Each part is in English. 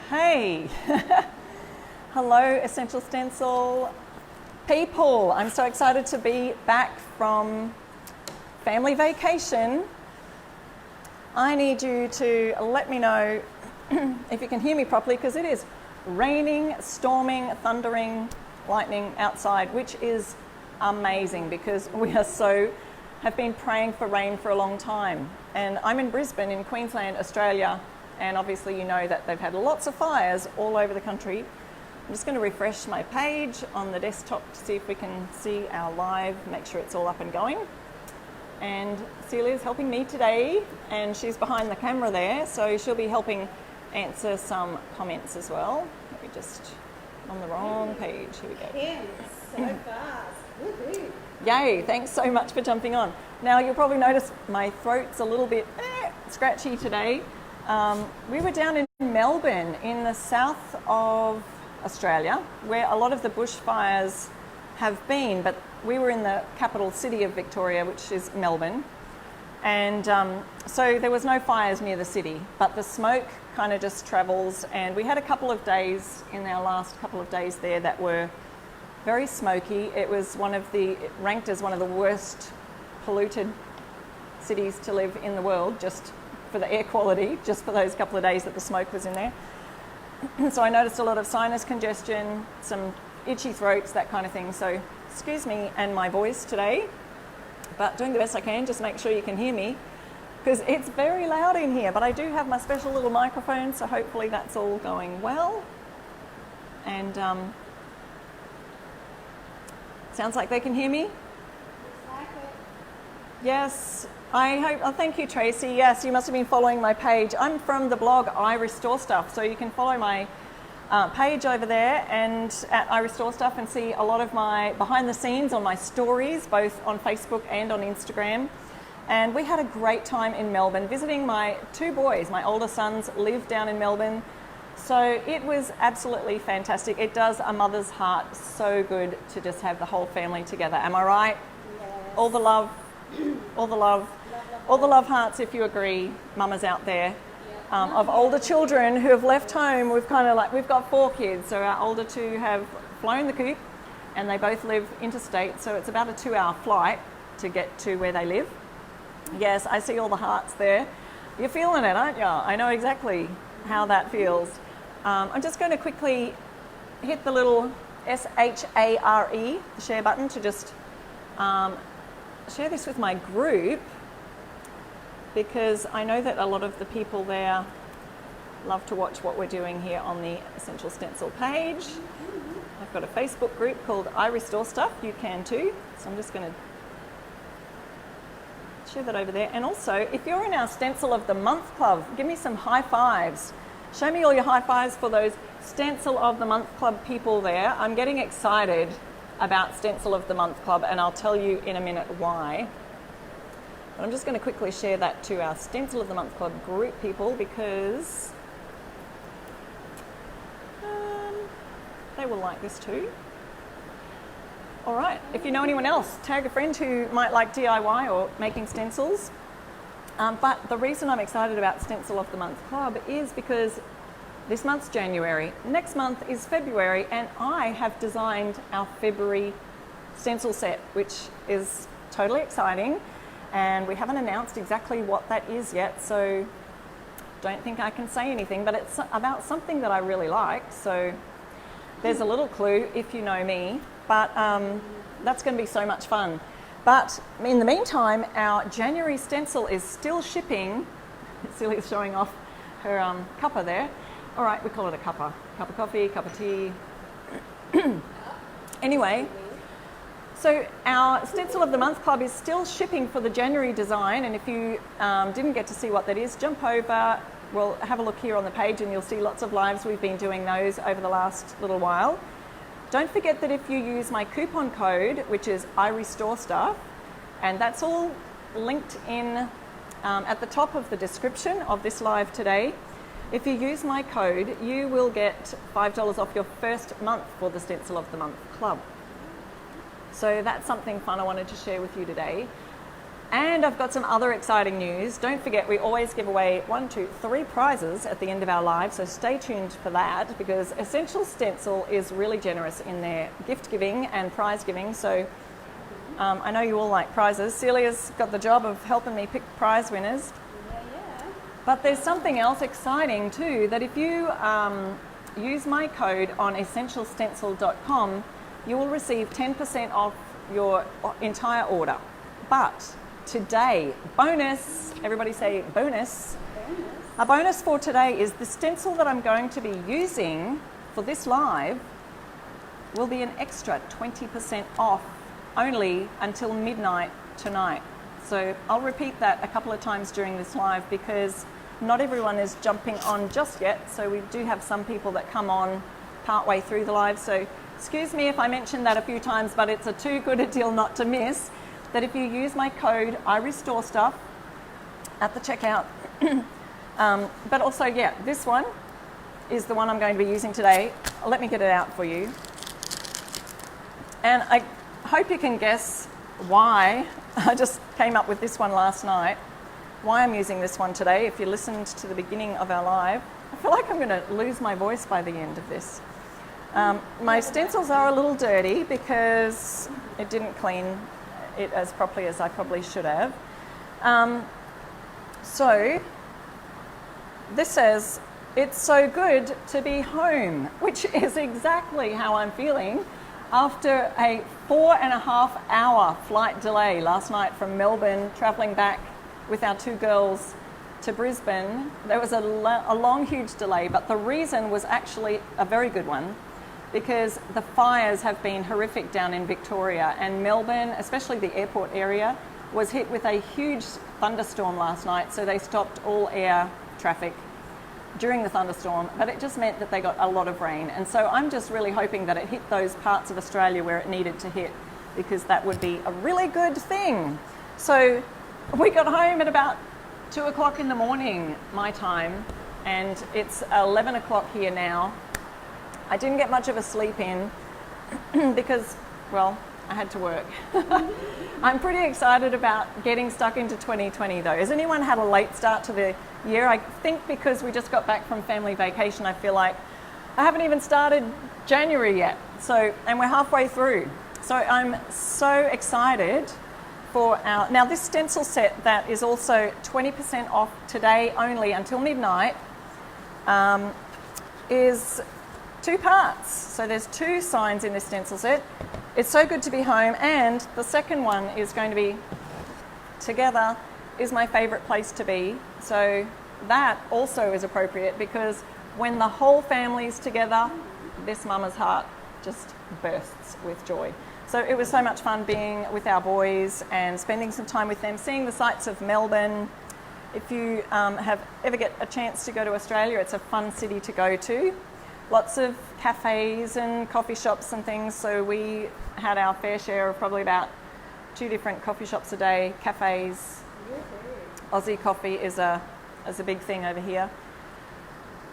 Hey, hello Essential Stencil people. I'm so excited to be back from family vacation. I need you to let me know if you can hear me properly, because it is raining, storming, thundering, lightning outside, which is amazing because we have been praying for rain for a long time. And I'm in Brisbane in Queensland, Australia, and obviously you know that they've had lots of fires all over the country. I'm just going to refresh my page on the desktop to see if we can see our live, make sure it's all up and going. And Celia's helping me today, and she's behind the camera there, so she'll be helping answer some comments as well. Let me just, on the wrong page, here we go. Kim, so fast. Woohoo. Yay, thanks so much for jumping on. Now you'll probably notice my throat's a little bit scratchy today. We were down in Melbourne in the south of Australia, where a lot of the bushfires have been, but we were in the capital city of Victoria, which is Melbourne. And so there was no fires near the city, but the smoke kind of just travels. And we had a couple of days in our last couple of days there that were very smoky. It was ranked as one of the worst polluted cities to live in the world, just for the air quality, just for those couple of days that the smoke was in there. So I noticed a lot of sinus congestion, some itchy throats, that kind of thing. So excuse me and my voice today, but doing the best I can. Just make sure you can hear me, because it's very loud in here, but I do have my special little microphone, so hopefully that's all going well. And sounds like they can hear me? Looks like it. Yes, I hope. Oh, thank you, Tracy. Yes, you must have been following my page. I'm from the blog I Restore Stuff, so you can follow my page over there and at I Restore Stuff and see a lot of my behind the scenes on my stories, both on Facebook and on Instagram. And we had a great time in Melbourne visiting my two boys. My older sons live down in Melbourne. So it was absolutely fantastic. It does a mother's heart so good to just have the whole family together. Am I right? Yes. All the love, all the love, all the love hearts if you agree, mamas out there. Of older children who have left home. We've got 4 kids, so our older 2 have flown the coop and they both live interstate, so it's about a 2-hour flight to get to where they live. Yes, I see all the hearts there. You're feeling it, aren't you? I know exactly how that feels. I'm just going to quickly hit the little SHARE, the share button, to just share this with my group, because I know that a lot of the people there love to watch what we're doing here on the Essential Stencil page. I've got a Facebook group called I Restore Stuff. You can too. So I'm just going to share that over there. And also, if you're in our Stencil of the Month Club, give me some high fives. Show me all your high fives for those Stencil of the Month Club people there. I'm getting excited about Stencil of the Month Club, and I'll tell you in a minute why. But I'm just going to quickly share that to our Stencil of the Month Club group people, because they will like this too. All right, if you know anyone else, tag a friend who might like DIY or making stencils. But the reason I'm excited about Stencil of the Month Club is because this month's January, next month is February, and I have designed our February stencil set, which is totally exciting. And we haven't announced exactly what that is yet, so don't think I can say anything, but it's about something that I really like. So there's a little clue if you know me, but that's going to be so much fun. But in the meantime, our January stencil is still shipping. Celia's showing off her cuppa there. All right, we call it a cuppa. Cup of coffee, cup of tea. Anyway, so our Stencil of the Month Club is still shipping for the January design, and if you didn't get to see what that is, jump over. We'll have a look here on the page and you'll see lots of lives. We've been doing those over the last little while. Don't forget that if you use my coupon code, which is I Restore Stuff, and that's all linked in at the top of the description of this live today. If you use my code, you will get $5 off your first month for the Stencil of the Month Club. So that's something fun I wanted to share with you today. And I've got some other exciting news. Don't forget, we always give away 1, 2, 3 prizes at the end of our live, so stay tuned for that, because Essential Stencil is really generous in their gift giving and prize giving. So I know you all like prizes. Celia's got the job of helping me pick prize winners. Yeah. But there's something else exciting too, that if you use my code on essentialstencil.com, you will receive 10% off your entire order. But today, bonus, everybody say bonus. A bonus for today is the stencil that I'm going to be using for this live will be an extra 20% off only until midnight tonight. So I'll repeat that a couple of times during this live because not everyone is jumping on just yet. So we do have some people that come on partway through the live. So excuse me if I mentioned that a few times, but it's a too good a deal not to miss. That if you use my code, I restore stuff at the checkout. But also, yeah, this one is the one I'm going to be using today. Let me get it out for you. And I hope you can guess why I just came up with this one last night, why I'm using this one today. If you listened to the beginning of our live, I feel like I'm going to lose my voice by the end of this. My stencils are a little dirty because it didn't clean it as properly as I probably should have. So this says, "It's so good to be home," which is exactly how I'm feeling after a 4.5-hour flight delay last night from Melbourne, travelling back with our 2 girls to Brisbane. There was a long, huge delay, but the reason was actually a very good one, because the fires have been horrific down in Victoria, and Melbourne, especially the airport area, was hit with a huge thunderstorm last night, so they stopped all air traffic during the thunderstorm, but it just meant that they got a lot of rain. And so I'm just really hoping that it hit those parts of Australia where it needed to hit, because that would be a really good thing. So we got home at about 2 o'clock in the morning, my time, and it's 11 o'clock here now. I didn't get much of a sleep in because, well, I had to work. I'm pretty excited about getting stuck into 2020 though. Has anyone had a late start to the year? I think because we just got back from family vacation, I feel like I haven't even started January yet. So, and we're halfway through. So I'm so excited for our, now this stencil set that is also 20% off today only until midnight is 2 parts. So there's 2 signs in this stencil set. It's so good to be home, and the second one is going to be together is my favourite place to be. So that also is appropriate, because when the whole family's together, this mama's heart just bursts with joy. So it was so much fun being with our boys and spending some time with them, seeing the sights of Melbourne. If you ever get a chance to go to Australia, it's a fun city to go to. Lots of cafes and coffee shops and things, so we had our fair share of probably about 2 different coffee shops a day, cafes. Aussie coffee is a big thing over here.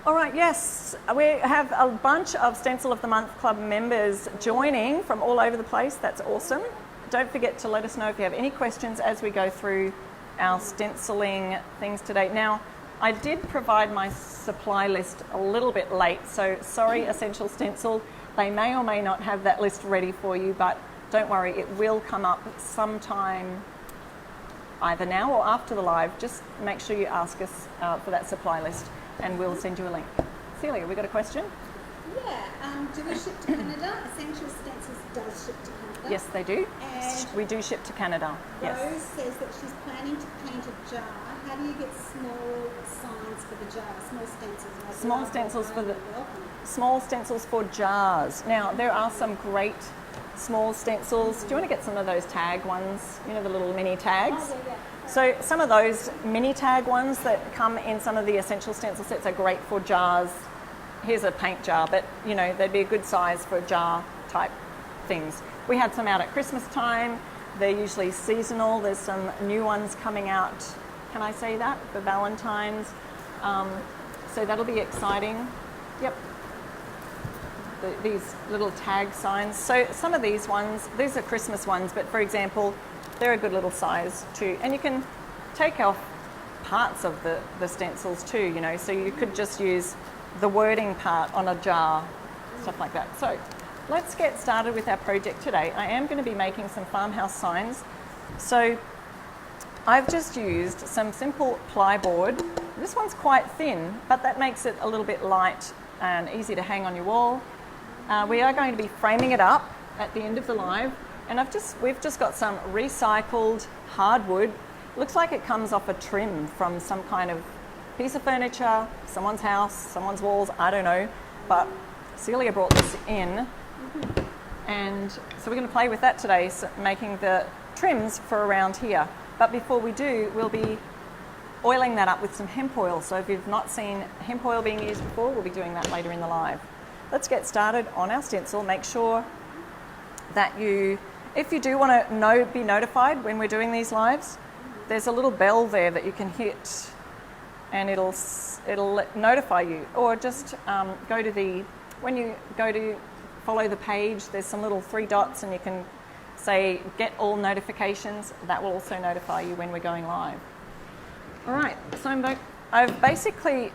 All right, yes, we have a bunch of Stencil of the Month Club members joining from all over the place. That's awesome. Don't forget to let us know if you have any questions as we go through our stenciling things today. Now, I did provide my supply list a little bit late, so sorry, Essential Stencil. They may or may not have that list ready for you, but don't worry, it will come up sometime either now or after the live. Just make sure you ask us for that supply list and we'll send you a link. Celia, we got a question? Yeah, do we ship to Canada? Essential Stencils does ship to Canada. Yes, they do. And we do ship to Canada. Rose Yes. says that she's planning to paint a jar. How do you get small signs for the jar? Small stencils. Like Small stencils for the welcome. small stencils for jars. Now there are some great small stencils. Do you want to get some of those tag ones? You know, the little mini tags. Oh, yeah. So some of those mini tag ones that come in some of the Essential Stencil sets are great for jars. Here's a paint jar, but you know, they'd be a good size for jar type things. We had some out at Christmas time. They're usually seasonal. There's some new ones coming out, can I say that, for Valentine's. So that'll be exciting. Yep. These little tag signs. So some of these ones, these are Christmas ones, but for example, they're a good little size too. And you can take off parts of the stencils too, you know, so you could just use the wording part on a jar, stuff like that. So let's get started with our project today. I am going to be making some farmhouse signs. So I've just used some simple plyboard. This one's quite thin, but that makes it a little bit light and easy to hang on your wall. We are going to be framing it up at the end of the live, and we've just got some recycled hardwood. Looks like it comes off a trim from some kind of piece of furniture, someone's house, someone's walls, I don't know. But Celia brought this in, and so we're going to play with that today, so making the trims for around here. But before we do, we'll be oiling that up with some hemp oil. So if you've not seen hemp oil being used before, we'll be doing that later in the live. Let's get started on our stencil. Make sure that if you do want to be notified when we're doing these lives, there's a little bell there that you can hit, and it'll notify you. Or just when you go to follow the page, there's some little 3 dots, and you can say get all notifications. That will also notify you when we're going live. All right, so I've basically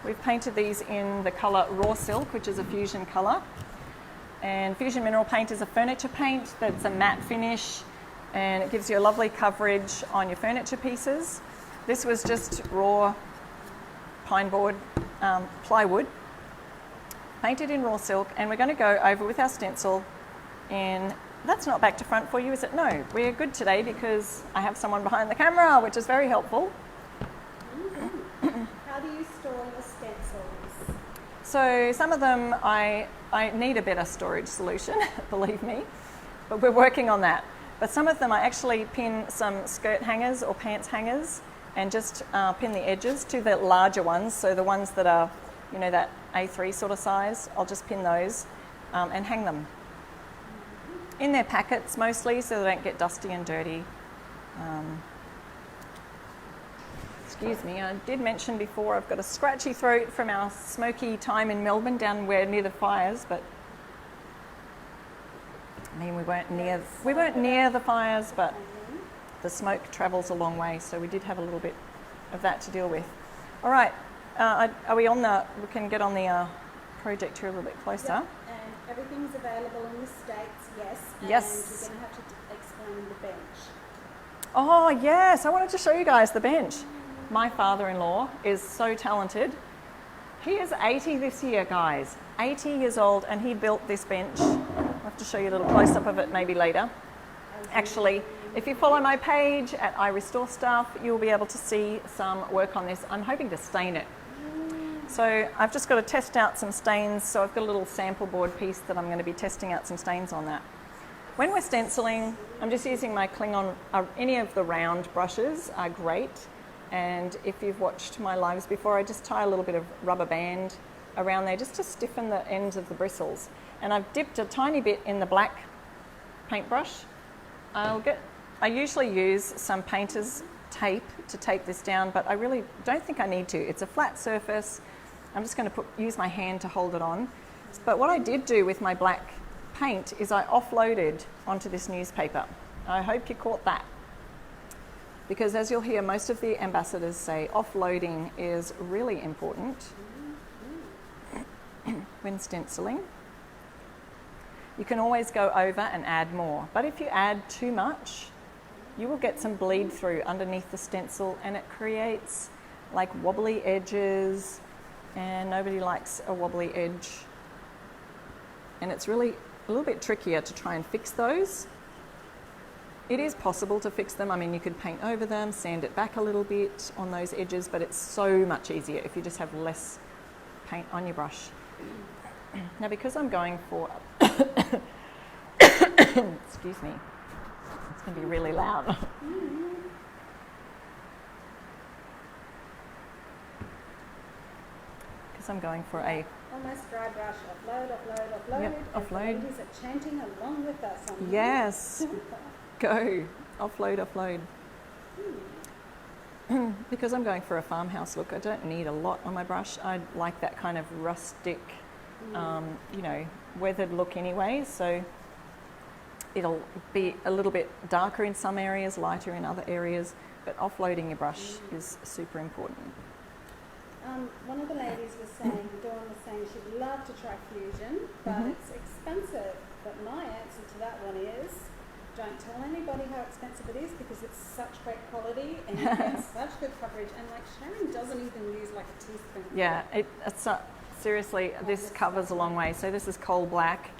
we've painted these in the colour Raw Silk, which is a fusion colour. And Fusion Mineral Paint is a furniture paint that's a matte finish, and it gives you a lovely coverage on your furniture pieces. This was just raw pine board, plywood, painted in raw silk, and we're going to go over with our stencil in, that's not back to front for you, is it? No, we're good today because I have someone behind the camera, which is very helpful. How do you store your stencils? So some of them I need a better storage solution, believe me, but we're working on that. But some of them I actually pin some skirt hangers or pants hangers and just pin the edges to the larger ones. So the ones that are, you know, that A3 sort of size, I'll just pin those and hang them in their packets mostly, so they don't get dusty and dirty. Excuse me, I did mention before I've got a scratchy throat from our smoky time in Melbourne down near the fires, but I mean we weren't near the fires, but the smoke travels a long way, so we did have a little bit of that to deal with. All right, are we on we can get on the project here a little bit closer. Yep. And everything's available in the States, yes. Yes. And you're going to have to explain the bench. Oh yes, I wanted to show you guys the bench. My father-in-law is so talented. He is 80 this year, guys. 80 years old, and he built this bench. I'll have to show you a little close-up of it maybe later. Actually, if you follow my page at I Restore Stuff, you'll be able to see some work on this. I'm hoping to stain it. So I've just got to test out some stains. So I've got a little sample board piece that I'm going to be testing out some stains on that. When we're stenciling, I'm just using my Klingon. Any of the round brushes are great. And if you've watched my lives before, I just tie a little bit of rubber band around there just to stiffen the ends of the bristles. And I've dipped a tiny bit in the black paintbrush. I usually use some painter's tape to tape this down, but I really don't think I need to. It's a flat surface. I'm just going to use my hand to hold it on. But what I did do with my black paint is I offloaded onto this newspaper. I hope you caught that. Because as you'll hear, most of the ambassadors say offloading is really important when stenciling. You can always go over and add more, but if you add too much, you will get some bleed through underneath the stencil, and it creates like wobbly edges, and nobody likes a wobbly edge. And it's really a little bit trickier to try and fix those. It is possible to fix them. I mean, you could paint over them, sand it back a little bit on those edges, but it's so much easier if you just have less paint on your brush. Now, because I'm going for, excuse me, it's going to be really loud. Because I'm going for a Almost dry brush. Offload, offload, offload. Yep, offload. And the ladies are chanting along with us on yes. Go, offload, offload. Because I'm going for a farmhouse look, I don't need a lot on my brush. I like that kind of rustic, you know, weathered look anyway. So it'll be a little bit darker in some areas, lighter in other areas, but offloading your brush is super important. One of the ladies was saying, Dawn was saying she'd love to try fusion, but it's expensive. But my answer to that one is, don't tell anybody how expensive it is, because it's such great quality and you get such good coverage. And like Sharon doesn't even use like a teaspoon. Yeah, it's seriously, this covers a long way. So this is coal black,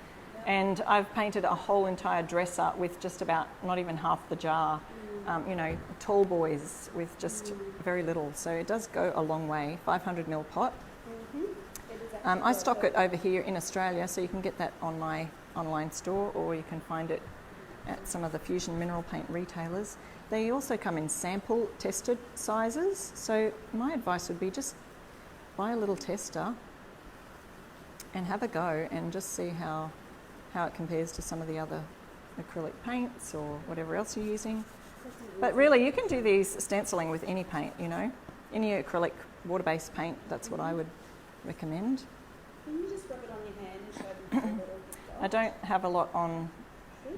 and I've painted a whole entire dresser with just about not even half the jar. You know, tall boys with just very little. So it does go a long way. 500ml pot. I stock it over here in Australia, so you can get that on my online store, or you can find it at some of the fusion mineral paint retailers. They also come in sample tested sizes. So my advice would be just buy a little tester and have a go and just see how it compares to some of the other acrylic paints or whatever else you're using. But really, you can do these stenciling with any paint, you know, any acrylic water-based paint. That's what I would recommend. Can you just rub it on your hand and show them a little? I don't have a lot on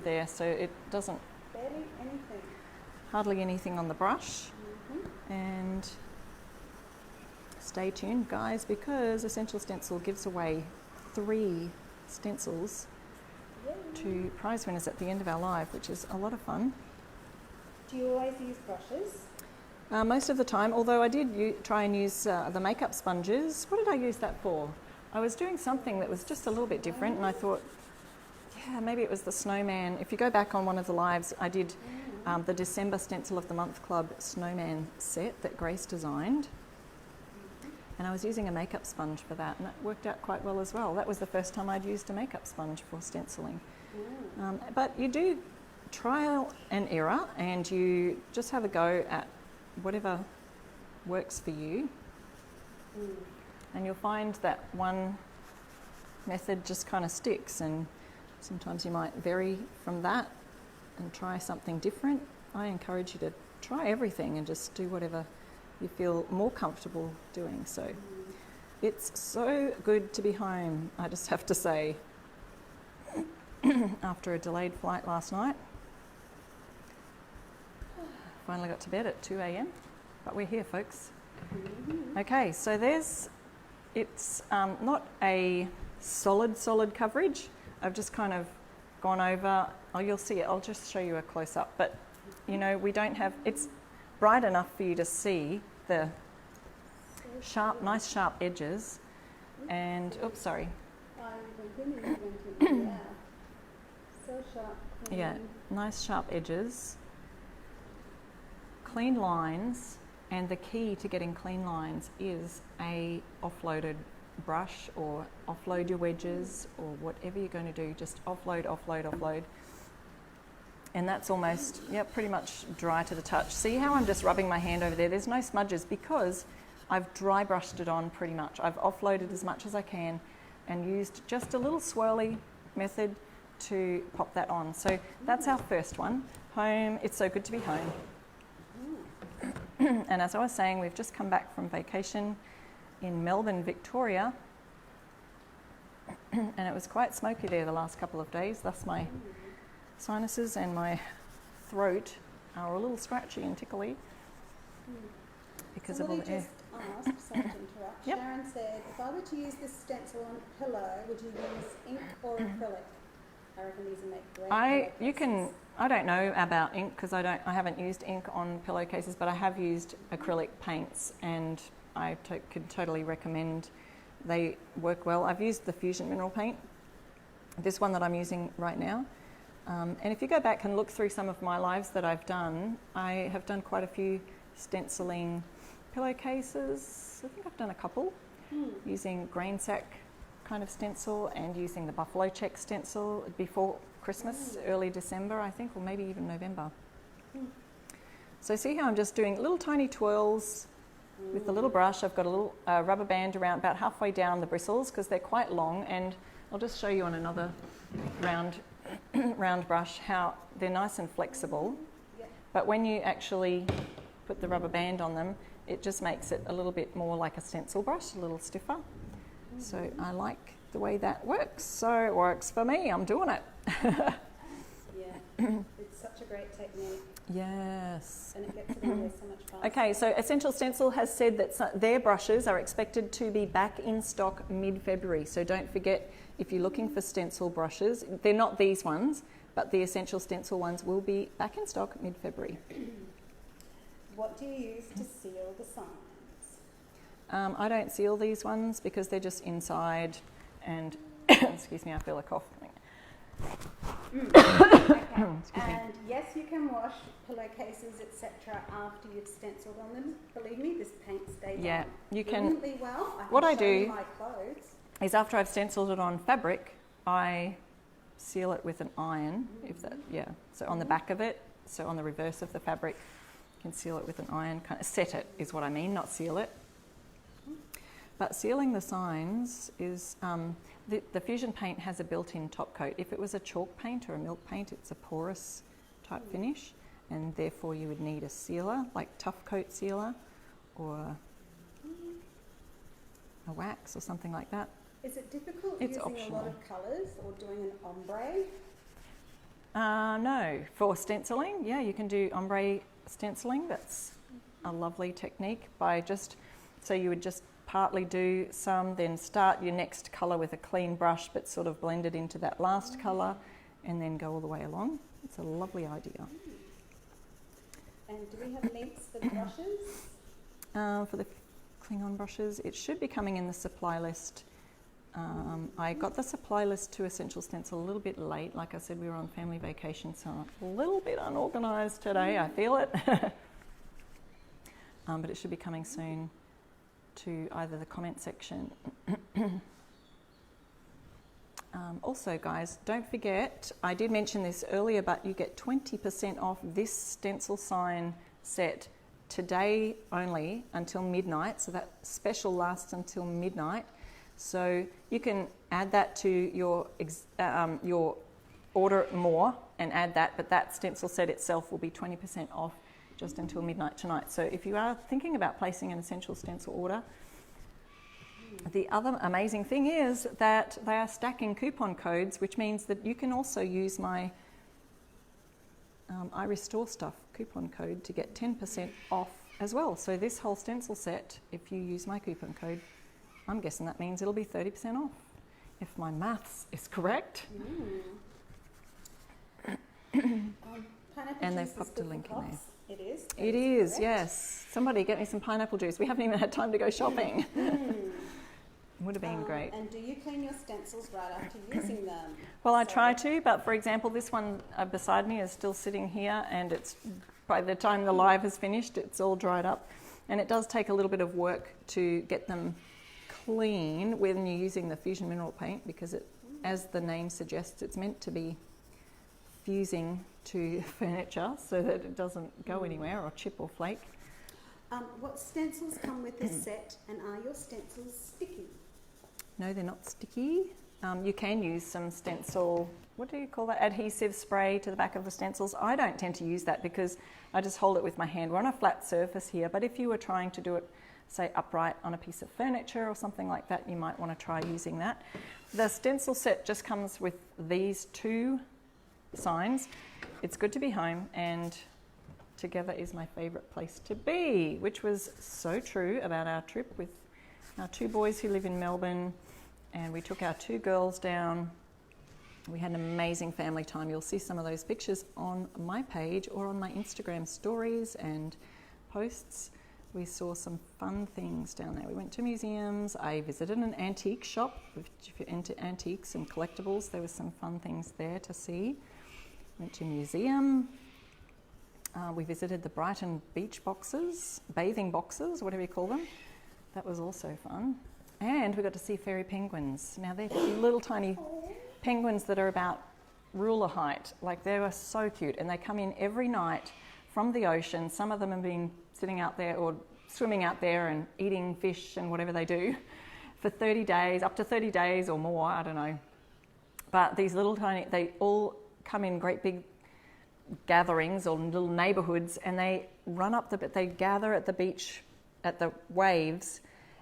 there, so it doesn't. Barely anything. Hardly anything on the brush. And stay tuned, guys, because Essential Stencil gives away 3 stencils to prize winners at the end of our live, which is a lot of fun. Do you always use brushes? Most of the time, although I did try and use the makeup sponges. What did I use that for? I was doing something that was just a little bit different, and I thought, yeah, maybe it was the snowman. If you go back on one of the lives, I did the December Stencil of the Month Club snowman set that Grace designed, and I was using a makeup sponge for that, and that worked out quite well as well. That was the first time I'd used a makeup sponge for stenciling. But you do trial and error, and you just have a go at whatever works for you, and you'll find that one method just kind of sticks, and sometimes you might vary from that and try something different. I encourage you to try everything and just do whatever you feel more comfortable doing. So it's so good to be home, I just have to say, after a delayed flight last night. Finally got to bed at 2 a.m, but we're here, folks. Okay, so it's not a solid coverage. I've just kind of gone over, you'll see it, I'll just show you a close-up, but you know, it's bright enough for you to see the nice sharp edges, and, oops, sorry. So sharp. Yeah, nice sharp edges. Clean lines, and the key to getting clean lines is a offloaded brush, or offload your wedges, or whatever you're going to do, just offload. And that's almost, pretty much dry to the touch. See how I'm just rubbing my hand over there? There's no smudges because I've dry brushed it on pretty much. I've offloaded as much as I can and used just a little swirly method to pop that on. So that's our first one. Home, it's so good to be home. And as I was saying, we've just come back from vacation in Melbourne, Victoria, and it was quite smoky there the last couple of days, thus my sinuses and my throat are a little scratchy and tickly because of all the air. Asked, sorry to interrupt. Sharon said, if I were to use this stencil on a pillow, would you use ink or acrylic? I reckon these would make great I don't know about ink because I haven't used ink on pillowcases, but I have used acrylic paints, and I could totally recommend. They work well. I've used the Fusion mineral paint, this one that I'm using right now. And if you go back and look through some of my lives that I've done, I have done quite a few stenciling pillowcases. I think I've done a couple using grain sack kind of stencil and using the buffalo check stencil before Christmas, early December, I think, or maybe even November. So see how I'm just doing little tiny twirls with the little brush. I've got a little rubber band around about halfway down the bristles because they're quite long, and I'll just show you on another round brush how they're nice and flexible. But when you actually put the rubber band on them, it just makes it a little bit more like a stencil brush, a little stiffer. So I like the way that works. So it works for me. I'm doing it. Yeah, It's such a great technique. Yes. And it gets it away so much faster. Okay, so Essential Stencil has said that their brushes are expected to be back in stock mid-February. So don't forget, if you're looking for stencil brushes, they're not these ones, but the Essential Stencil ones will be back in stock mid-February. What do you use to seal the signs? I don't seal these ones because they're just inside and, excuse me, I feel a cough. Okay. And yes, you can wash pillowcases, etc. after you've stenciled on them. Believe me, this paint stays on. Yeah, you can. Brilliantly well. What I can show you do my clothes. is after I've stenciled it on fabric, I seal it with an iron. If that, yeah. So on the back of it, so on the reverse of the fabric, you can seal it with an iron. Kind of set it is what I mean, not seal it. But sealing the signs is, the fusion paint has a built-in top coat. If it was a chalk paint or a milk paint, it's a porous type finish, and therefore you would need a sealer, like tough coat sealer, or a wax or something like that. Is it difficult It's using optional. a lot of colours or doing an ombre? No, for stenciling, yeah, you can do ombre stenciling. That's a lovely technique by just, so you would just partly do some, then start your next colour with a clean brush, but sort of blend it into that last colour, and then go all the way along. It's a lovely idea. And do we have links for the brushes? For the Klingon brushes, it should be coming in the supply list. I got the supply list to Essential Stencil a little bit late. Like I said, we were on family vacation, so I'm a little bit unorganised today. I feel it. But it should be coming soon to either the comment section. Also, guys, don't forget, I did mention this earlier, but you get 20% off this stencil sign set today only until midnight. So that special lasts until midnight. So you can add that to your order more and add that, but that stencil set itself will be 20% off just until midnight tonight. So if you are thinking about placing an Essential Stencil order, the other amazing thing is that they are stacking coupon codes, which means that you can also use my I Restore Stuff coupon code to get 10% off as well. So this whole stencil set, if you use my coupon code, I'm guessing that means it'll be 30% off, if my maths is correct. And they've popped a link in there. It is. It is, yes. Somebody get me some pineapple juice. We haven't even had time to go shopping. Would have been great. And do you clean your stencils right after using them? Well, I try to, but for example, this one beside me is still sitting here, and it's by the time the live is finished, it's all dried up. And it does take a little bit of work to get them clean when you're using the fusion mineral paint, because it, as the name suggests, it's meant to be fusing to furniture so that it doesn't go anywhere or chip or flake. What stencils come with this set, and are your stencils sticky? No, they're not sticky. You can use some stencil, what do you call that, adhesive spray to the back of the stencils. I don't tend to use that because I just hold it with my hand. We're on a flat surface here, but if you were trying to do it, say, upright on a piece of furniture or something like that, you might want to try using that. The stencil set just comes with these two signs. It's good to be home, and together is my favourite place to be, which was so true about our trip with our two boys who live in Melbourne, and we took our two girls down. We had an amazing family time. You'll see some of those pictures on my page or on my Instagram stories and posts. We saw some fun things down there. We went to museums. I visited an antique shop. If you're into antiques and collectibles, there were some fun things there to see. Went to a museum. We visited the Brighton beach boxes, bathing boxes, whatever you call them. That was also fun. And we got to see fairy penguins. Now they're little tiny penguins that are about ruler height. Like, they were so cute, and they come in every night from the ocean. Some of them have been sitting out there or swimming out there and eating fish and whatever they do for 30 days, up to 30 days or more, I don't know. But these little tiny, they all come in great big gatherings or little neighbourhoods, and they run up they gather at the beach at the waves,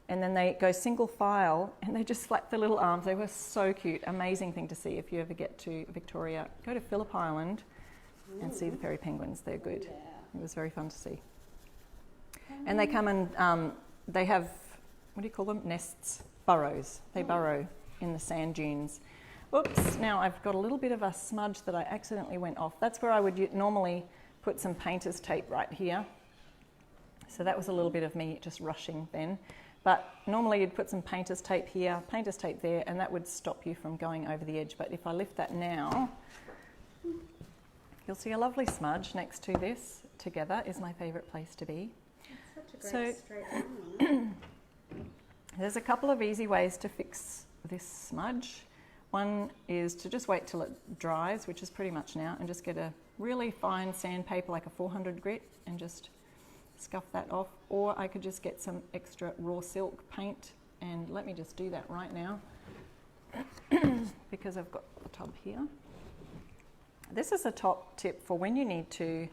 and then they go single file and they just flap their little arms. They were so cute. Amazing thing to see if you ever get to Victoria. Go to Phillip Island and see the fairy penguins. They're good. Yeah. It was very fun to see. And they come and they have, what do you call them? Nests, burrows. They burrow in the sand dunes. Oops, now I've got a little bit of a smudge that I accidentally went off. That's where I would normally put some painter's tape right here. So that was a little bit of me just rushing then. But normally you'd put some painter's tape here, painter's tape there, and that would stop you from going over the edge. But if I lift that now, you'll see a lovely smudge next to this. Together is my favourite place to be. It's such a great straight line. There's a couple of easy ways to fix this smudge. One is to just wait till it dries, which is pretty much now, and just get a really fine sandpaper like a 400 grit and just scuff that off. Or I could just get some extra raw silk paint, and let me just do that right now because I've got the tub here. This is a top tip for when you need to,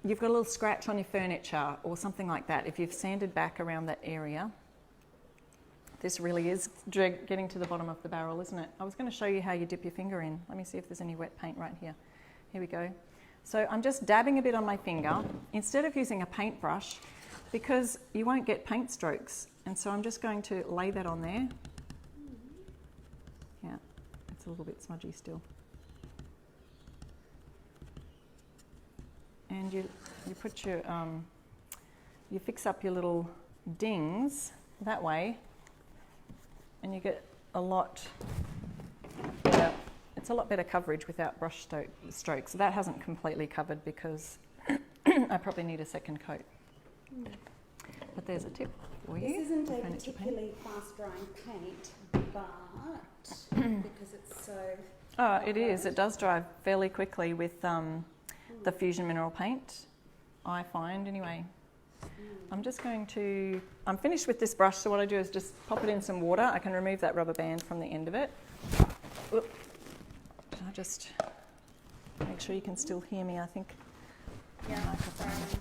you've got a little scratch on your furniture or something like that. If you've sanded back around that area, this really is getting to the bottom of the barrel, isn't it? I was going to show you how you dip your finger in. Let me see if there's any wet paint right here. Here we go. So I'm just dabbing a bit on my finger instead of using a paintbrush, because you won't get paint strokes. And so I'm just going to lay that on there. Yeah, it's a little bit smudgy still. And you put your, you fix up your little dings that way, and you get a lot better, it's a lot better coverage without brush strokes. So that hasn't completely covered because I probably need a second coat. But there's a tip for you. This isn't a particularly fast drying paint, but because it's so... Oh, it is. It does dry fairly quickly with the Fusion Mineral Paint, I find anyway. I'm just going to, I'm finished with this brush, so what I do is just pop it in some water. I can remove that rubber band from the end of it. Oop. I'll just make sure you can still hear me, I think. Yeah, I'm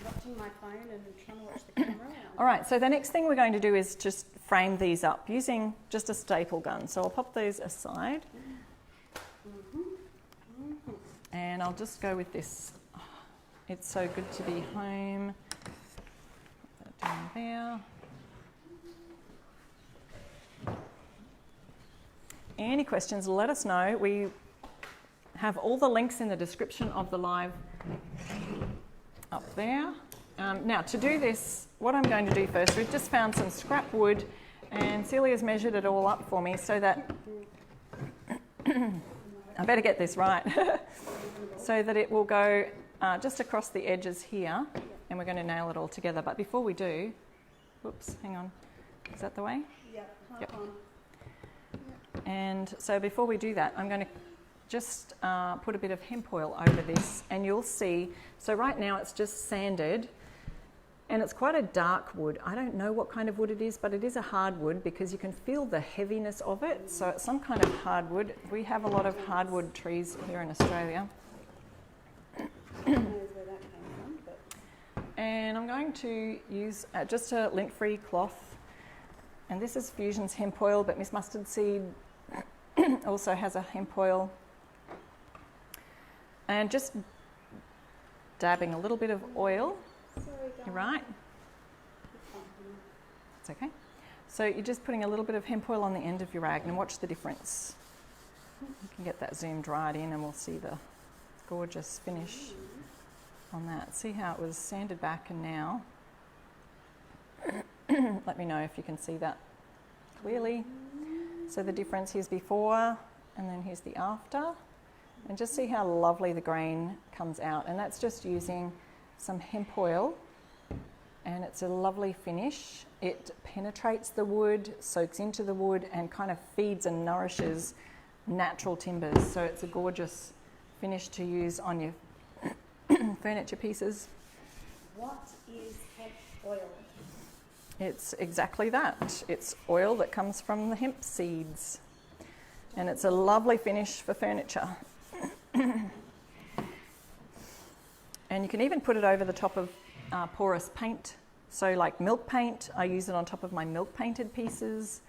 watching my phone and trying to watch the camera. All right, so the next thing we're going to do is just frame these up using just a staple gun. So I'll pop these aside. And I'll just go with this. It's so good to be home. Put that down there. Any questions, let us know. We have all the links in the description of the live up there. Now, to do this, what I'm going to do first, we've just found some scrap wood, and Celia's measured it all up for me so that I better get this right, so that it will go just across the edges here, and we're going to nail it all together. But before we do, whoops, hang on, is that the way? Yep. And so before we do that, I'm going to just put a bit of hemp oil over this, and you'll see, so right now it's just sanded, and it's quite a dark wood. I don't know what kind of wood it is, but it is a hardwood because you can feel the heaviness of it. So it's some kind of hardwood. We have a lot of hardwood trees here in Australia. And I'm going to use just a lint-free cloth. And this is Fusion's hemp oil, but Miss Mustard Seed also has a hemp oil. And just dabbing a little bit of oil. You're right. It's okay. So you're just putting a little bit of hemp oil on the end of your rag, and watch the difference. You can get that zoomed right in, and we'll see the gorgeous finish on that. See how it was sanded back, and now let me know if you can see that clearly. So the difference, here's before and then here's the after, and just see how lovely the grain comes out. And that's just using some hemp oil, and it's a lovely finish. It penetrates the wood, soaks into the wood, and kind of feeds and nourishes natural timbers. So it's a gorgeous finish to use on your furniture pieces. What is hemp oil? It's exactly that. It's oil that comes from the hemp seeds, and it's a lovely finish for furniture. And you can even put it over the top of porous paint. So like milk paint, I use it on top of my milk painted pieces.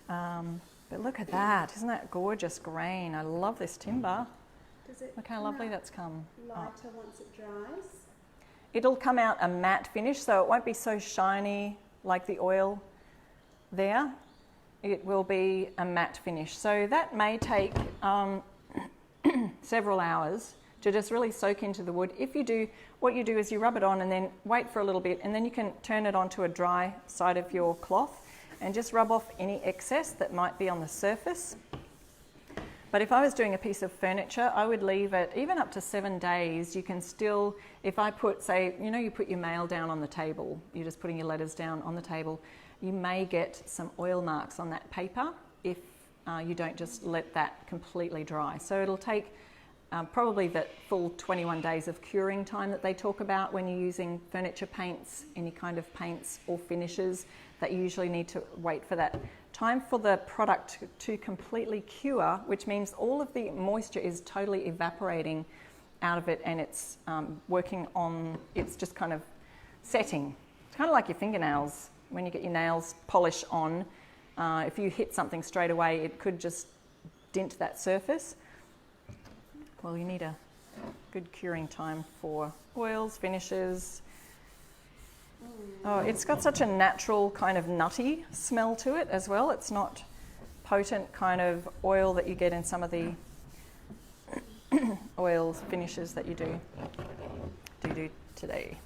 But look at that, isn't that gorgeous grain? I love this timber. Does it Look how come lovely out that's come. lighter once it dries? It'll come out a matte finish, so it won't be so shiny like the oil there. It will be a matte finish. So that may take several hours to just really soak into the wood. If you do, what you do is you rub it on and then wait for a little bit, and then you can turn it onto a dry side of your cloth and just rub off any excess that might be on the surface. But if I was doing a piece of furniture, I would leave it even up to 7 days. You can still, if I put, say, you know, you put your mail down on the table, you're just putting your letters down on the table, you may get some oil marks on that paper if you don't just let that completely dry. So it'll take probably that full 21 days of curing time that they talk about when you're using furniture paints, any kind of paints or finishes, that you usually need to wait for that time for the product to completely cure, which means all of the moisture is totally evaporating out of it, and it's working on, it's just kind of setting. It's kind of like your fingernails. When you get your nails polish on, if you hit something straight away, it could just dent that surface. Well, you need a good curing time for oils, finishes. Oh, it's got such a natural kind of nutty smell to it as well. It's not potent kind of oil that you get in some of the oils finishes that you do today.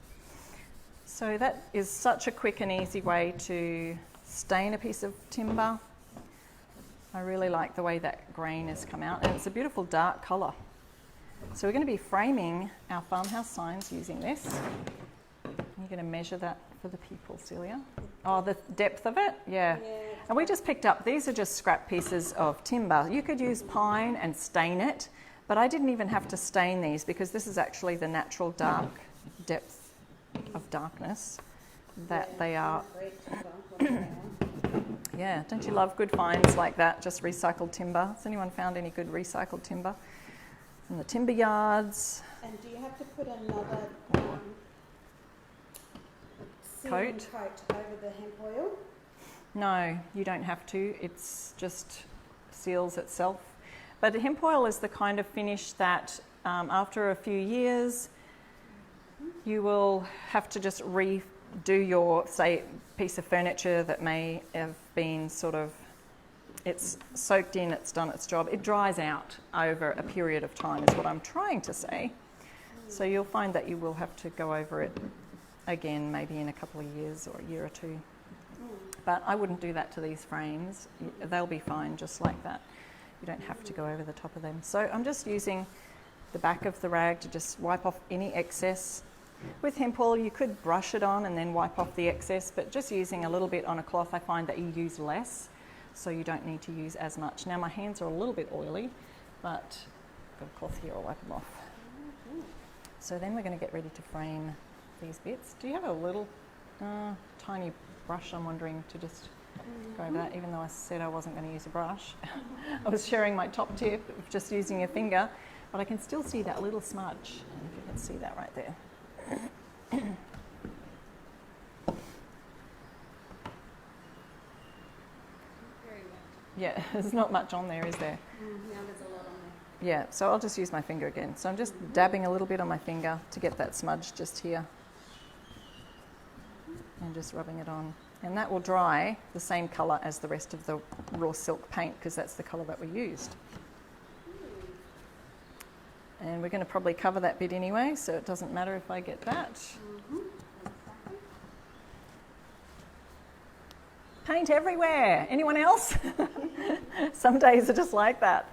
So that is such a quick and easy way to stain a piece of timber. I really like the way that grain has come out, and it's a beautiful dark colour. So we're going to be framing our farmhouse signs using this. You're going to measure that for the people, Celia. Oh, the depth of it? Yeah. And we just picked up, these are just scrap pieces of timber. You could use pine and stain it, but I didn't even have to stain these because this is actually the natural dark depth of darkness that they are. Yeah, don't you love good finds like that, just recycled timber? Has anyone found any good recycled timber from the timber yards? And do you have to put another coat over the hemp oil? No, you don't have to. It's just seals itself. But hemp oil is the kind of finish that after a few years you will have to just redo your, say, piece of furniture that may have been sort of, it's soaked in, it's done its job. It dries out over a period of time is what I'm trying to say. So you'll find that you will have to go over it again, maybe in a couple of years or a year or two. But I wouldn't do that to these frames. They'll be fine just like that. You don't have to go over the top of them. So I'm just using the back of the rag to just wipe off any excess. With hemp oil, you could brush it on and then wipe off the excess, but just using a little bit on a cloth, I find that you use less, so you don't need to use as much. Now my hands are a little bit oily, but I've got a cloth here, I'll wipe them off. So then we're going to get ready to frame these bits. Do you have a little tiny brush, I'm wondering, to just go over that, even though I said I wasn't going to use a brush. I was sharing my top tip of just using a finger, but I can still see that little smudge, if you can see that right there. Yeah, there's not much on there, is there? Yeah, there's a lot on there. Yeah, so I'll just use my finger again. So I'm just dabbing a little bit on my finger to get that smudge just here. And just rubbing it on. And that will dry the same colour as the rest of the raw silk paint, because that's the colour that we used. And we're going to probably cover that bit anyway, so it doesn't matter if I get that. Paint everywhere. Anyone else? Some days are just like that.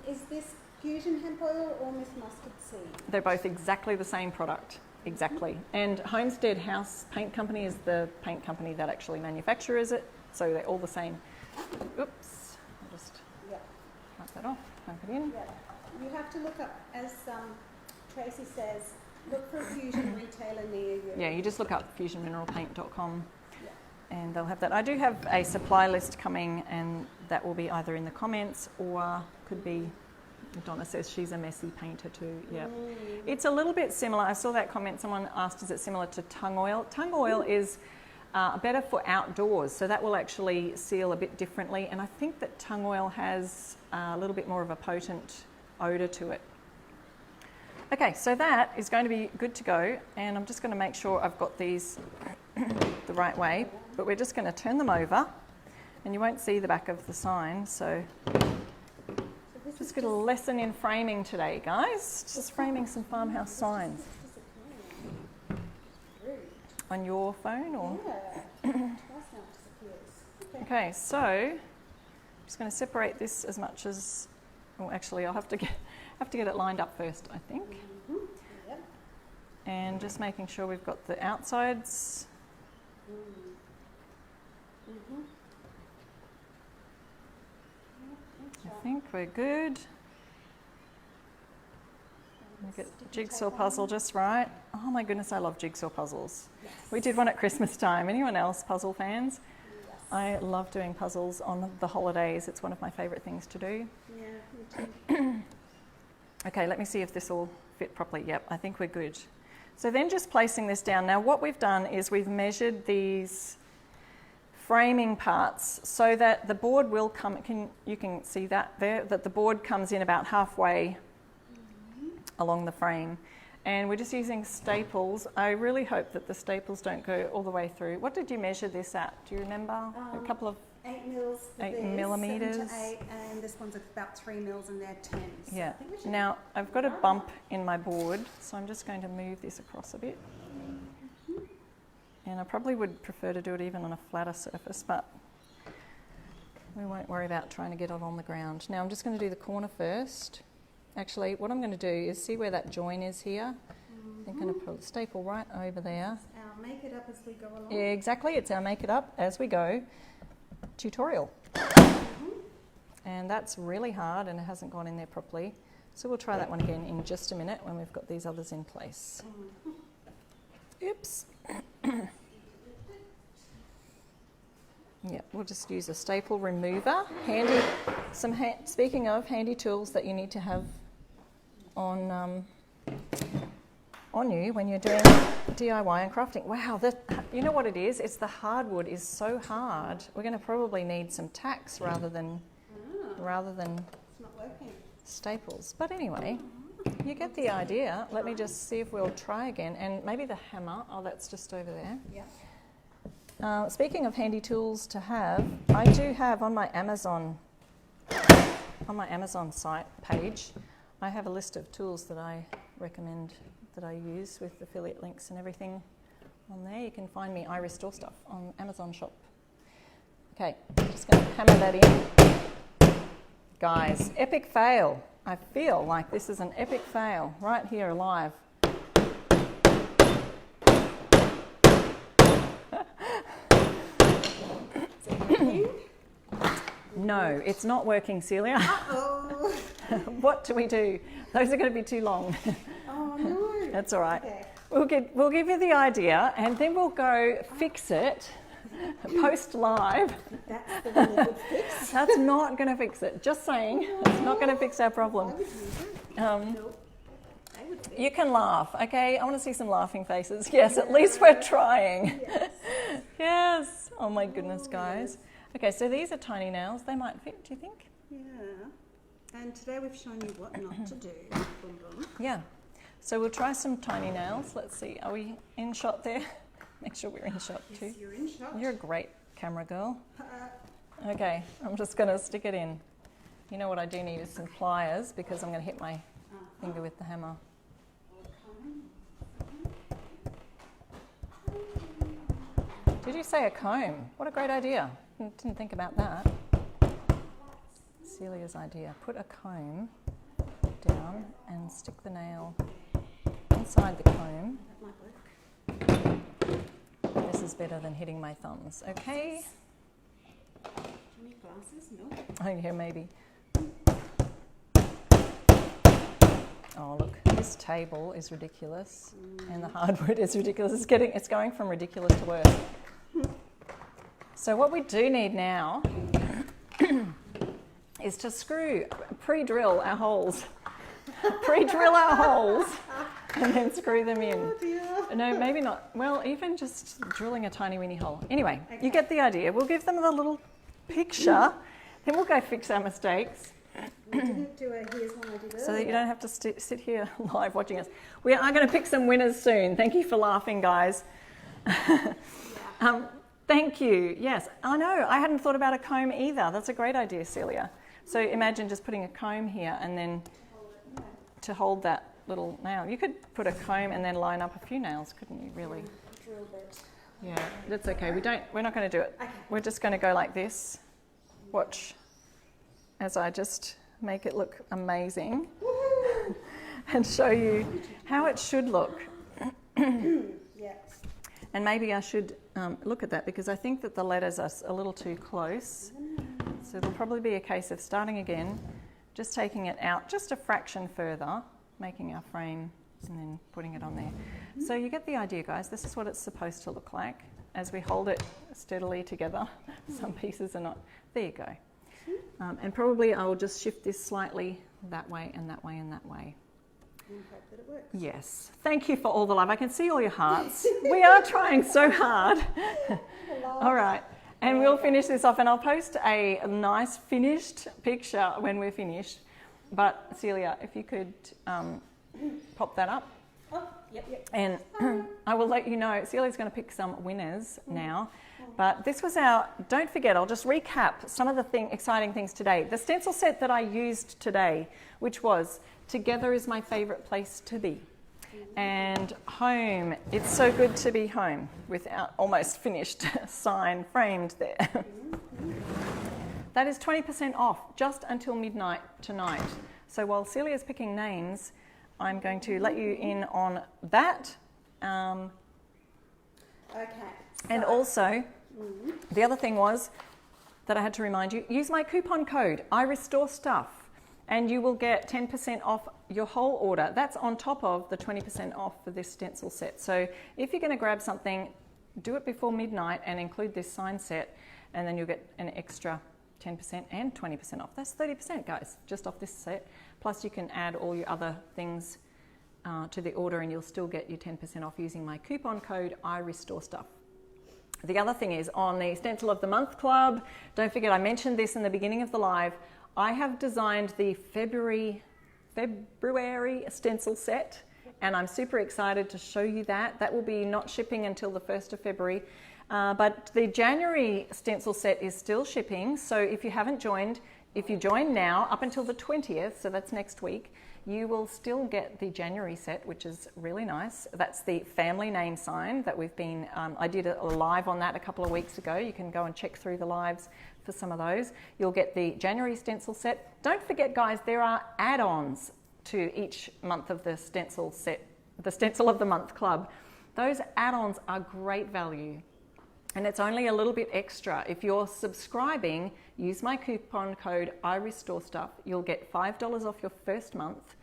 Is this fusion hemp oil or Miss Mustard seed? They're both exactly the same product. Exactly. And Homestead House Paint Company is the paint company that actually manufactures it, so they're all the same. Oops. I'll just wipe that off, plug it in. Yeah. You have to look up, as Tracy says, look for a fusion retailer near you. Yeah, you just look up fusionmineralpaint.com and they'll have that. I do have a supply list coming, and that will be either in the comments or could be, Donna says she's a messy painter too. Yeah. It's a little bit similar. I saw that comment, someone asked, is it similar to tung oil? Tung oil is better for outdoors, so that will actually seal a bit differently, and I think that tung oil has a little bit more of a potent odour to it. Okay, so that is going to be good to go, and I'm just going to make sure I've got these the right way, but we're just going to turn them over, and you won't see the back of the sign, so just got a lesson in framing today, guys. Just framing some farmhouse signs. On your phone or? Yeah. Okay, so I'm just going to separate this as much as, well, actually I'll have to get it lined up first, I think. Mm-hmm. Yep. And just making sure we've got the outsides. Mm-hmm. I think we're good. Get the jigsaw puzzle just right. Oh my goodness, I love jigsaw puzzles. Yes. We did one at Christmas time. Anyone else puzzle fans? Yes. I love doing puzzles on the holidays. It's one of my favourite things to do. Yeah, me too. Okay, let me see if this will fit properly. Yep, I think we're good. So then just placing this down. Now what we've done is we've measured these framing parts so that the board will come, you can see that there, that the board comes in about halfway along the frame. And we're just using staples. I really hope that the staples don't go all the way through. What did you measure this at? Do you remember? A couple of 8 mils for 8 this, millimetres. 7 to 8, and this one's about 3 mils and they're 10. So Yeah. I think we should Now I've got a bump in my board, so I'm just going to move this across a bit. And I probably would prefer to do it even on a flatter surface, but we won't worry about trying to get it on the ground. Now I'm just going to do the corner first. Actually, what I'm going to do is see where that join is here. I'm going to put a staple right over there. Our make it up as we go along. Yeah, exactly. It's our make it up as we go tutorial. And that's really hard and it hasn't gone in there properly. So we'll try that one again in just a minute when we've got these others in place. Oops. Yeah, we'll just use a staple remover. Handy. Speaking of handy tools that you need to have on you when you're doing DIY and crafting. Wow, you know what it is? It's the hardwood is so hard. We're going to probably need some tacks rather than It's not working. staples. But anyway, you get the idea. Let me just see if we'll try again. And maybe the hammer. Oh, that's just over there. Yeah. Speaking of handy tools to have, I do have on my Amazon site page, I have a list of tools that I recommend that I use with affiliate links and everything on there. You can find me, I Restore Stuff, on Amazon shop. Okay, just going to hammer that in. Guys, epic fail. I feel like this is an epic fail right here live. No, it's not working, Celia. Uh-oh. What do we do? Those are going to be too long. Oh, no. That's all right. Okay. We'll give you the idea and then we'll go fix it, post live. That's the really good fix. That's not going to fix it. Just saying, it's not going to fix our I problem. would use it. Nope. I would do it. You can laugh, okay? I want to see some laughing faces. Yes, at least we're trying. Yes. Yes. Oh my goodness, guys. Okay, so these are tiny nails. They might fit, do you think? Yeah. And today we've shown you what not to do. Boom, boom. Yeah. So we'll try some tiny nails. Let's see. Are we in shot there? Make sure we're in shot too. Yes, you're in shot. You're a great camera girl. Okay, I'm just going to stick it in. You know what I do need is some pliers because I'm going to hit my finger with the hammer. Did you say a comb? What a great idea. Didn't think about that. Celia's idea. Put a comb down and stick the nail inside the comb. That might work. This is better than hitting my thumbs. Okay. Do you need glasses? No. Oh yeah, maybe. Oh look, this table is ridiculous, and the hardwood is ridiculous. It's going from ridiculous to worse. So what we do need now is to pre-drill our holes. Pre-drill our holes and then screw them in. Oh dear. No, maybe not. Well, even just drilling a tiny weeny hole. Anyway, you get the idea. We'll give them a little picture, then we'll go fix our mistakes. We didn't do a here's one I did earlier. So that you don't have to sit here live watching us. We are going to pick some winners soon. Thank you for laughing, guys. Thank you. Yes, I know. I hadn't thought about a comb either. That's a great idea, Celia. So imagine just putting a comb here and then to hold that little nail. You could put a comb and then line up a few nails, couldn't you, really? A drill bit. Yeah, that's okay. We're not going to do it. Okay. We're just going to go like this. Watch as I just make it look amazing and show you how it should look. Yeah. And maybe I should look at that because I think that the letters are a little too close. So it'll probably be a case of starting again, just taking it out just a fraction further, making our frame and then putting it on there. So you get the idea, guys. This is what it's supposed to look like as we hold it steadily together. Some pieces are not. There you go. And probably I will just shift this slightly that way and that way and that way. And hope that it works. Yes. Thank you for all the love. I can see all your hearts. We are trying so hard. All right. And we'll finish this off and I'll post a nice finished picture when we're finished. But Celia, if you could pop that up. Oh, yep. And I will let you know. Celia's going to pick some winners now. But this was our, don't forget, I'll just recap some of the exciting things today. The stencil set that I used today, which was Together is my favourite place to be. And home, it's so good to be home, with our almost finished sign framed there. That is 20% off just until midnight tonight. So while Celia's picking names, I'm going to let you in on that. Okay. And also, the other thing was that I had to remind you, use my coupon code, I Restore Stuff, and you will get 10% off your whole order. That's on top of the 20% off for this stencil set. So if you're going to grab something, do it before midnight and include this sign set, and then you'll get an extra 10% and 20% off. That's 30%, guys, just off this set. Plus you can add all your other things to the order and you'll still get your 10% off using my coupon code, I Restore Stuff. The other thing is on the Stencil of the Month Club, don't forget I mentioned this in the beginning of the live, I have designed the February stencil set and I'm super excited to show you that. That will be not shipping until the 1st of February. But the January stencil set is still shipping, so if you haven't joined, if you join now up until the 20th, so that's next week, you will still get the January set, which is really nice. That's the family name sign that we've been, I did a live on that a couple of weeks ago. You can go and check through the lives for some of those. You'll get the January stencil set. Don't forget, guys, there are add-ons to each month of the stencil set, the Stencil of the Month Club. Those add-ons are great value. And it's only a little bit extra. If you're subscribing, use my coupon code I Restore Stuff. You'll get $5 off your first month.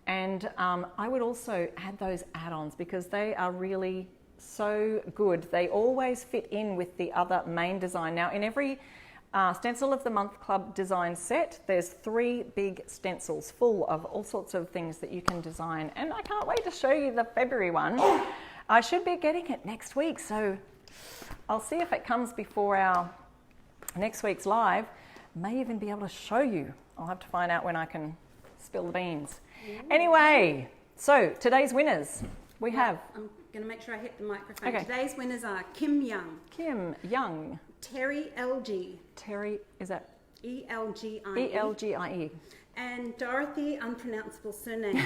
And I would also add those add-ons because they are really so good. They always fit in with the other main design. Now, in every Stencil of the Month Club design set, there's 3 big stencils full of all sorts of things that you can design. And I can't wait to show you the February one. I should be getting it next week, so I'll see if it comes before our next week's live. May even be able to show you. I'll have to find out when I can spill the beans. Anyway, so today's winners. We have... I'm going to make sure I hit the microphone. Okay. Today's winners are Kim Young. Kim Young. Terry LG. Terry, is that? E-L-G-I-E. E-L-G-I-E. And Dorothy, unpronounceable surname.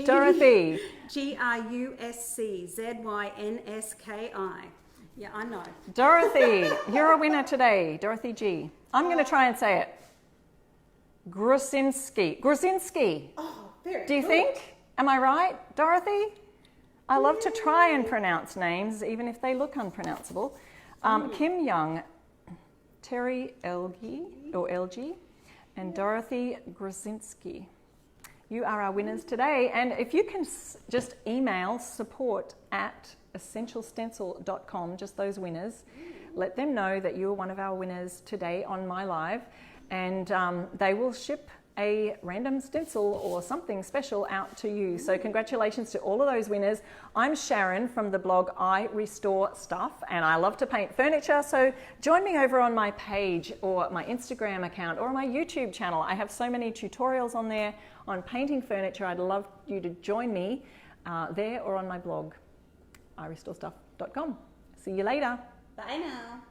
Dorothy. G-R-U-S-C-Z-Y-N-S-K-I. Yeah, I know. Dorothy, you're a winner today. Dorothy G. I'm going to try and say it. Grusinski. Grusinski. Oh, very Do you good. think? Am I right, Dorothy? I love to try and pronounce names, even if they look unpronounceable. Kim Young, Terry LG, and Dorothy Grusinski. You are our winners today. And if you can just email support@essentialstencil.com, just those winners, let them know that you are one of our winners today on my live. And they will ship a random stencil or something special out to you. So congratulations to all of those winners. I'm Sharon from the blog I Restore Stuff, and I love to paint furniture. So join me over on my page or my Instagram account or my YouTube channel. I have so many tutorials on there on painting furniture. I'd love you to join me there or on my blog, irestorestuff.com. See you later. Bye now.